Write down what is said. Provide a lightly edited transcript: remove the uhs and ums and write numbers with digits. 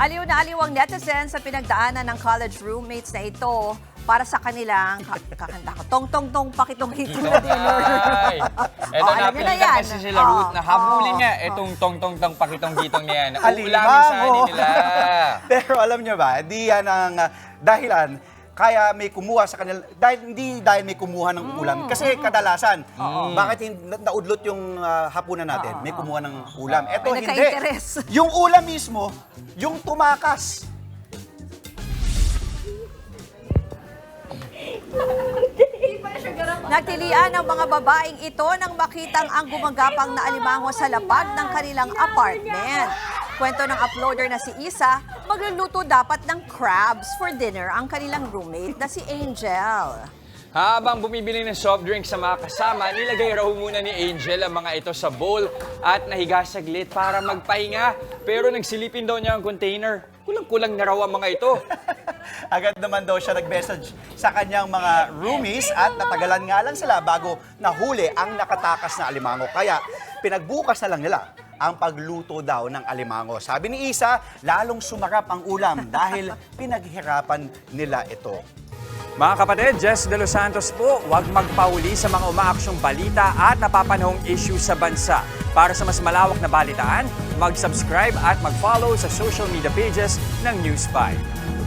Aliw na aliw ang netizens sa pinagdaanan ng college roommates na ito para sa kanilang kakanta ko. Tong-tong-tong pakitong-hitong na dinner. Ay, eto Oh, na, alam niyo na pilitan yan. kasi sila Ruth na habulin nga itong tong-tong-tong pakitong-hitong na yan. Uulamin Alimango. sa anin nila. Pero alam nyo ba, di yan ang dahilan kaya may kumuha sa kanila, hindi dahil may kumuha ng ulam. Kasi kadalasan, bakit naudlot yung hapunan natin? May kumuha ng ulam. Eto May hindi. nagka-interes. Yung ulam mismo, yung tumakas. Nagtilian ng mga babaeng ito nang makitang ang gumagapang na alimango sa lapag ng kanilang apartment. Kwento ng uploader na si Isa, magluluto dapat ng crabs for dinner ang kanilang roommate na si Angel. Habang bumibili ng soft drink sa mga kasama, nilagay raw muna ni Angel ang mga ito sa bowl at nahiga saglit para magpahinga. Pero nagsilipin daw niya ang container. Kulang-kulang na raw ang mga ito. Agad naman daw siya nag-message sa kanyang mga roomies at natagalan nga lang sila bago nahuli ang nakatakas na alimango. Kaya pinagbukas na lang nila ang pagluto daw ng alimango. Sabi ni Isa, lalong sumarap ang ulam dahil pinaghirapan nila ito. Mga kapatid, Jess De Los Santos po, huwag magpauli sa mga umaaksyong balita at napapanahong issue sa bansa. Para sa mas malawak na balitaan, mag-subscribe at mag-follow sa social media pages ng News 5.